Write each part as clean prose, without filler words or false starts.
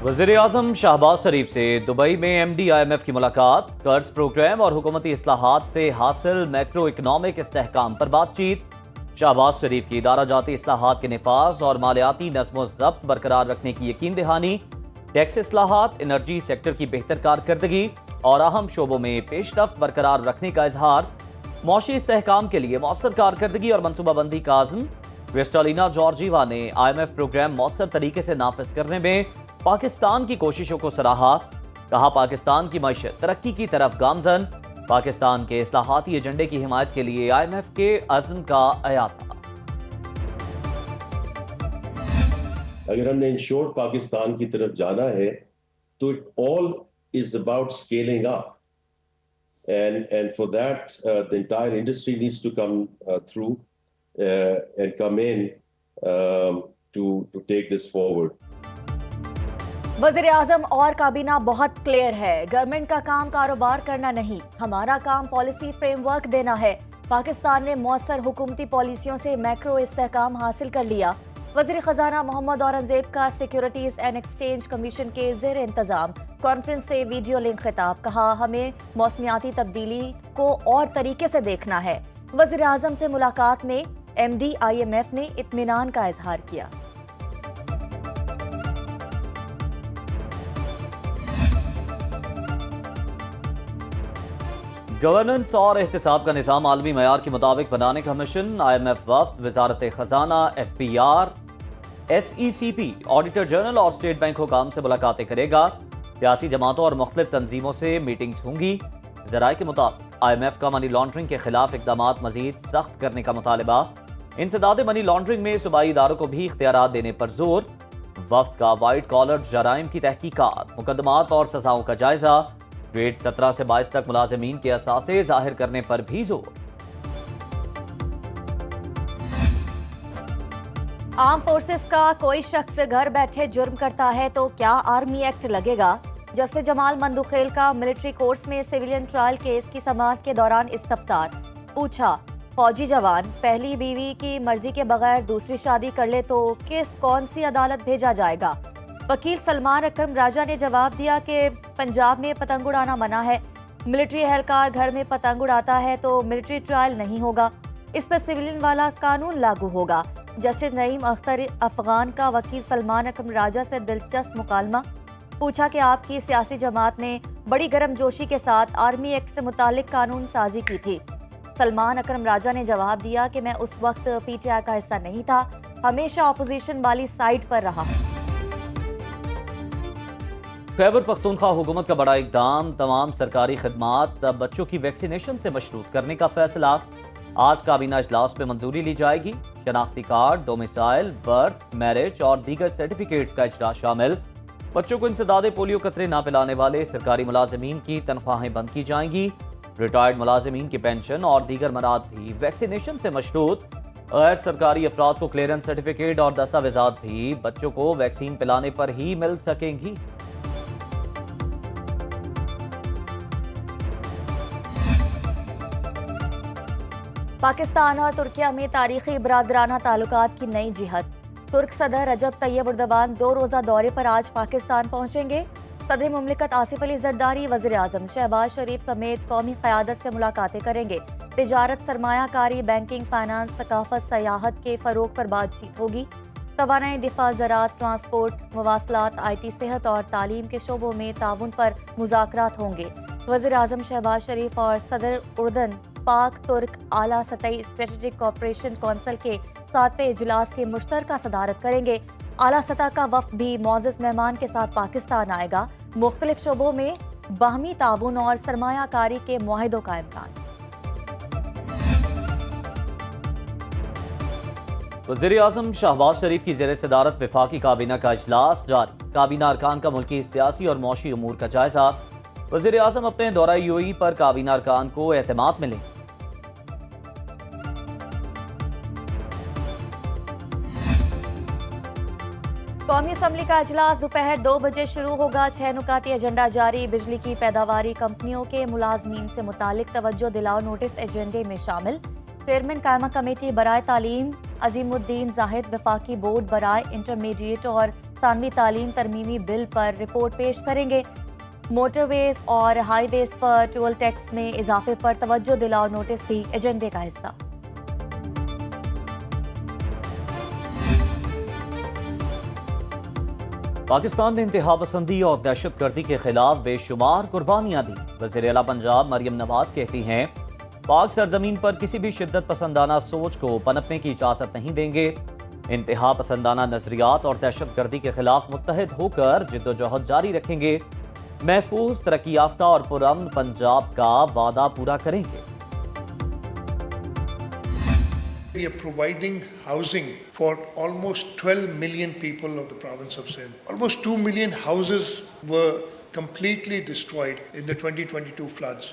वज़ीर-ए-आज़म शहबाज शरीफ से दुबई में MD-IMF की मुलाकात, कर्ज प्रोग्राम और हुकूमती इस्लाहात से हासिल मैक्रो इकनॉमिक इस्तेहकाम पर बातचीत। शहबाज शरीफ की इदारा जाती इस्लाहात के निफाज और मालियाती नज़्म ज़ब्त बरकरार रखने की यकीन दहानी, टैक्स इस्लाहात, एनर्जी सेक्टर की बेहतर कारकर्दगी और अहम शोबों में पेशरफ्त बरकरार रखने का इजहार। मौशी इस्तेहकाम के लिए मौसर कारकर्दगी और मनसूबाबंदी का आज़म। क्रिस्टालिना जॉर्जीवा ने IMF प्रोग्राम मौसर तरीके से नाफिज करने में पाकिस्तान की कोशिशों को सराहा। कहा, पाकिस्तान की मईशत तरक्की की तरफ गामजन। पाकिस्तान के इस्लाहाती एजेंडे की हिमायत के लिए IMF के अज़्म का अयाता। अगर हमने इन शॉर्ट पाकिस्तान की तरफ जाना है तो it all is about scaling up and for that the entire industry needs to come through and come in to take this forward. वज़ीर आज़म और काबीना बहुत क्लियर है, गवर्नमेंट का काम कारोबार करना नहीं, हमारा काम पॉलिसी फ्रेमवर्क देना है। पाकिस्तान ने मौसर हुकूमती पॉलिसियों से मैक्रो इस्तेहकाम हासिल कर लिया। वज़ीर खजाना मोहम्मद औरंगजेब का सिक्योरिटीज एंड एक्सचेंज कमीशन के ज़ेर इंतजाम कॉन्फ्रेंस से वीडियो लिंक खिताब। कहा, हमें मौसमियाती तब्दीली को और तरीके से देखना है। वज़ीर आज़म से मुलाकात में MD-IMF ने इत्मीनान का इजहार किया। गवर्नेंस और एहतिसाब का निज़ाम आलमी मयार के मुताबिक बनाने का मिशन। IMF वफ्द, वजारत खजाना, FPR, SECP, ऑडिटर जनरल और स्टेट बैंक हुकाम से मुलाकातें करेगा। सियासी जमातों और मुख्तलिफ तंजीमों से मीटिंग्स होंगी। ज़राए के मुताबिक IMF का मनी लॉन्ड्रिंग के खिलाफ इकदामात मजीद सख्त करने का मुतालबा। इंसदाद मनी लॉन्ड्रिंग में सूबाई इदारों को भी इख्तियारात देने पर जोर। वफ्द का वाइट कॉलर जराइम की तहकीकात, मुकदमात और सजाओं का जायजा। ग्रेड 17 से 22 तक मुलाजिमीन के असासे जाहिर करने पर भी जोर। आर्म फोर्सेस का कोई शख्स घर बैठे जुर्म करता है तो क्या आर्मी एक्ट लगेगा? जस्टिस जमाल मंदुखेल का मिलिट्री कोर्ट्स में सिविलियन ट्रायल केस की समाअत के दौरान इस्तफसार। पूछा, फौजी जवान पहली बीवी की मर्जी के बगैर दूसरी शादी कर ले तो कौन सी अदालत भेजा जाएगा? वकील सलमान अकरम राजा ने जवाब दिया कि पंजाब में पतंग उड़ाना मना है। मिलिट्री एहलकार घर में पतंग उड़ाता है तो मिलिट्री ट्रायल नहीं होगा, इस पर सिविलियन वाला कानून लागू होगा। जस्टिस नईम अख्तर अफगान का वकील सलमान अकरम राजा से दिलचस्प मुकालमा। पूछा कि आपकी सियासी जमात ने बड़ी गर्मजोशी के साथ आर्मी एक्ट से मुतालिक कानून साजी की थी। सलमान अकरम राजा ने जवाब दिया कि मैं उस वक्त PTI का हिस्सा नहीं था, हमेशा अपोजिशन वाली साइड पर रहा। खैबर पख्तूनख्वा हुकूमत का बड़ा इकदाम, तमाम सरकारी खदमात बच्चों की वैक्सीनेशन से मशरूत करने का फैसला। आज काबीना इजलास में मंजूरी ली जाएगी। शनाख्ती कार्ड, डोमिसाइल, बर्थ, मैरिज और दीगर सर्टिफिकेट्स का इजरा शामिल। बच्चों को इंसदादे पोलियो कतरे ना पिलाने वाले सरकारी मुलाजिमीन की तनख्वाहें बंद की जाएंगी। रिटायर्ड मुलाजिमीन की पेंशन और दीगर मराद भी वैक्सीनेशन से मशरूत। गैर सरकारी अफराद को क्लियरेंस सर्टिफिकेट और दस्तावेजात भी बच्चों को वैक्सीन पिलाने पर ही मिल सकेंगी। पाकिस्तान और तुर्किया में तारीखी बरादराना ताल्लुकात की नई जिहत। तुर्क सदर रजब तैयब एर्दोगान 2 रोज़ा दौरे पर आज पाकिस्तान पहुंचेंगे। सदर मुमलिकत आसिफ अली जरदारी, वज़ीर आज़म शहबाज शरीफ समेत कौमी क़यादत से मुलाकातें करेंगे। तिजारत, सरमायाकारी, बैंकिंग, फाइनेंस, सकाफत, सयाहत के फ़रोग पर बातचीत होगी। तवानाई, दिफा, ज़राअत, ट्रांसपोर्ट, मवासलात, IT, सेहत और तालीम के शोबों में ताउन पर मुज़ाकरात होंगे। वज़ीर आज़म शहबाज शरीफ और सदर उर्दन पाक तुर्क आला सतही स्ट्रेटेजिक कोऑपरेशन कौंसिल के 7वें इजलास के मुश्तरका सदारत करेंगे। आला सतह का वफ़द भी मोअज़्ज़ज़ मेहमान के साथ पाकिस्तान आएगा। मुख्तलिफ शोबों में बाहमी ताउन और सरमायाकारी के मुआहिदों का इम्कान। वज़ीर-ए-आज़म शहबाज शरीफ की ज़ेर सदारत वफाकी काबीना का इजलास जारी। काबीना अरकान का मुल्की सियासी और मौशी उमूर का जायजा। वज़ीर-ए-आज़म अपने दौरा UAE पर काबीना अरकान को एतमाद मिले। कौमी असम्बली का इजलास दोपहर 2 बजे शुरू होगा। 6 नुकाती एजेंडा जारी। बिजली की पैदावारी कंपनियों के मुलाजमीन से मुतालिक तवज्जो दिलाओ नोटिस एजेंडे में शामिल। चेयरमैन कायमा कमेटी बराए तालीम अजीमुद्दीन जाहिद, वफाकी बोर्ड बराए इंटरमीडिएट और پاکستانی تعلیم ترمیمی بل پر رپورٹ پیش کریں گے. موٹر ویز اور ہائی ویز پر ٹول ٹیکس میں اضافے پر توجہ دلاؤ نوٹس بھی ایجنڈے کا حصہ. پاکستان نے انتہا پسندی اور دہشت گردی کے خلاف بے شمار قربانیاں دی. وزیر اعلیٰ پنجاب مریم نواز کہتی ہیں پاک سرزمین پر کسی بھی شدت پسندانہ سوچ کو پنپنے کی اجازت نہیں دیں گے. انتہا پسندانہ نظریات اور دہشت گردی کے خلاف متحد ہو کر جدوجہد جاری رکھیں گے. محفوظ، ترقی یافتہ اور پرامن پنجاب کا وعدہ پورا کریں گے. We are providing housing for almost 12 million people of the province of Sindh. Almost 2 million houses were completely destroyed in the 2022 floods.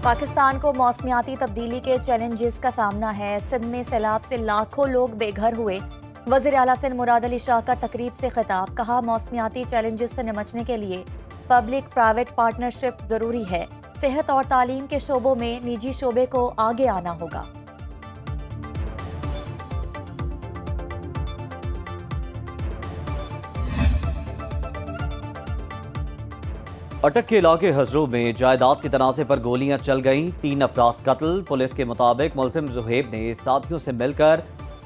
Pakistan کو موسمیاتی تبدیلی کے چیلنجز کا سامنا ہے. سندھ میں سیلاب سے لاکھوں لوگ بے گھر ہوئے. وزیر اعلیٰ سندھ مراد علی شاہ کا تقریب سے خطاب. کہا موسمیاتی چیلنجز سے نمٹنے کے لیے پبلک پرائیویٹ پارٹنرشپ ضروری ہے. صحت اور تعلیم کے شعبوں میں نجی شعبے کو آگے آنا ہوگا. اٹک کے علاقے ہزرو میں جائیداد کے تنازع پر گولیاں چل گئیں. 3 افراد قتل. پولیس کے مطابق ملزم زہیب نے ساتھیوں سے مل کر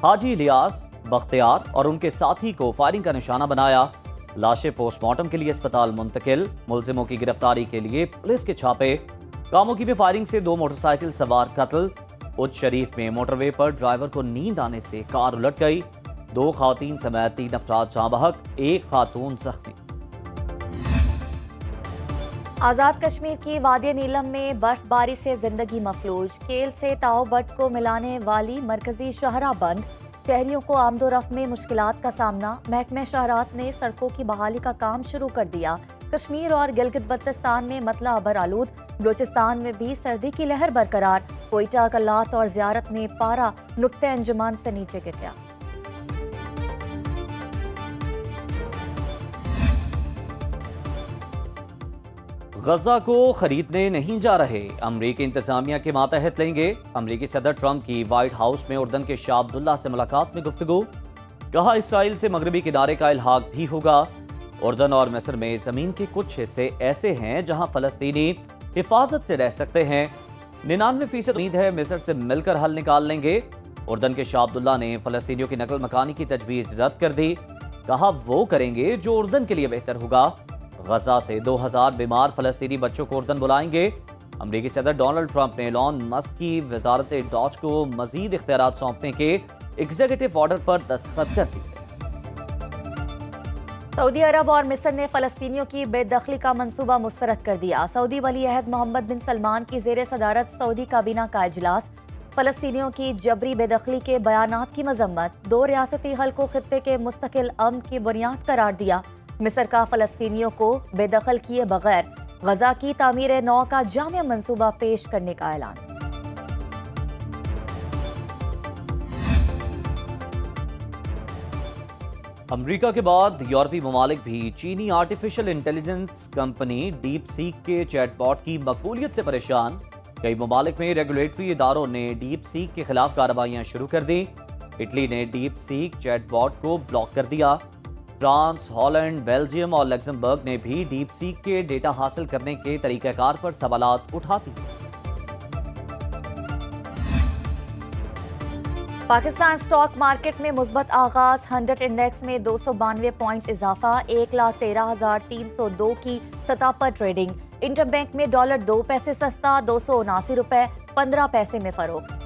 حاجی الیاس، بختیار اور ان کے ساتھی کو فائرنگ کا نشانہ بنایا. لاشیں پوسٹ مارٹم کے لیے اسپتال منتقل. ملزموں کی گرفتاری کے لیے پولیس کے چھاپے. کاموکی میں فائرنگ سے 2 موٹر سائیکل سوار قتل. اچ شریف میں موٹر وے پر ڈرائیور کو نیند آنے سے کار الٹ گئی. 2 خواتین سمیت 3 افراد جاں بحق، 1 خاتون زخمی. آزاد کشمیر کی وادی نیلم میں برف باری سے زندگی مفلوج. کیل سے تاؤ بٹ کو ملانے والی مرکزی شاہراہ بند. شہریوں کو آمد و رفت میں مشکلات کا سامنا. محکمہ شاہراہات نے سڑکوں کی بحالی کا کام شروع کر دیا. کشمیر اور گلگت بلتستان میں مطلع ابر آلود. بلوچستان میں بھی سردی کی لہر برقرار. کوئٹہ، کلات اور زیارت میں پارہ نقطہ انجمان سے نیچے گر گیا. غزہ کو خریدنے نہیں جا رہے. امریکی انتظامیہ کے ماتحت لیں گے. امریکی صدر ٹرمپ کی وائٹ ہاؤس میں اردن کے شاہ عبداللہ سے ملاقات میں گفتگو. کہا اسرائیل سے مغربی کنارے کا الحاق بھی ہوگا. اردن اور مصر میں زمین کے کچھ حصے ایسے ہیں جہاں فلسطینی حفاظت سے رہ سکتے ہیں. 99% امید ہے مصر سے مل کر حل نکال لیں گے. اردن کے شاہ عبداللہ نے فلسطینیوں کی نقل مکانی کی تجویز رد کر دی. کہا وہ کریں گے جو اردن کے لیے بہتر ہوگا. غزہ سے 2000 بیمار فلسطینی بچوں کو اردن بلائیں گے. امریکی صدر ڈونلڈ ٹرمپ نے ایلون مسک کی وزارت ڈاج کو مزید اختیارات سونپنے کے ایگزیکٹو آرڈر پر دستخط کر دیے. سعودی عرب اور مصر نے فلسطینیوں کی بے دخلی کا منصوبہ مسترد کر دیا. سعودی ولی عہد محمد بن سلمان کی زیر صدارت سعودی کابینہ کا اجلاس. فلسطینیوں کی جبری بے دخلی کے بیانات کی مذمت. 2 ریاستی حل کو خطے کے مستقل امن کی بنیاد قرار دیا. مصر کا فلسطینیوں کو بے دخل کیے بغیر غزہ کی تعمیر نو کا جامع منصوبہ پیش کرنے کا اعلان. امریکہ کے بعد یورپی ممالک بھی چینی آرٹیفیشل انٹیلیجنس کمپنی ڈیپ سیک کے چیٹ باٹ کی مقبولیت سے پریشان. کئی ممالک میں ریگولیٹری اداروں نے ڈیپ سیک کے خلاف کارروائیاں شروع کر دی. اٹلی نے ڈیپ سیک چیٹ باٹ کو بلاک کر دیا. فرانس، ہالینڈ، بیلجیم اور لگزمبرگ نے بھی ڈیپ سیک کے ڈیٹا حاصل کرنے کے طریقہ کار پر سوالات اٹھا دیے. پاکستان سٹاک مارکیٹ میں مثبت آغاز. 100 انڈیکس میں 292 پوائنٹس اضافہ. 1,13,302 کی سطح پر ٹریڈنگ. انٹر بینک میں ڈالر 2 پیسے سستا. 279 روپے 15 پیسے میں فروخت.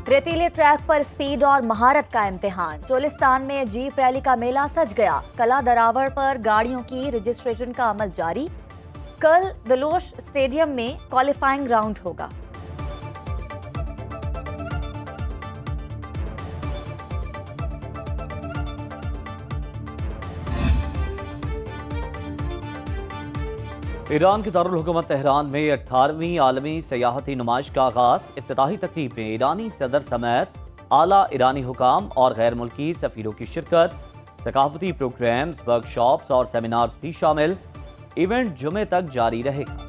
ریتیلے ٹریک پر سپیڈ اور مہارت کا امتحان. چولستان میں جیپ ریلی کا میلہ سج گیا. کلا دراوڑ پر گاڑیوں کی رجسٹریشن کا عمل جاری. کل دلوش اسٹیڈیم میں کوالیفائنگ راؤنڈ ہوگا. ایران کے دارالحکومت تہران میں 18ویں عالمی سیاحتی نمائش کا آغاز. افتتاحی تقریب میں ایرانی صدر سمیت اعلیٰ ایرانی حکام اور غیر ملکی سفیروں کی شرکت. ثقافتی پروگرامز، ورک شاپس اور سیمینارز بھی شامل. ایونٹ جمعے تک جاری رہے گا.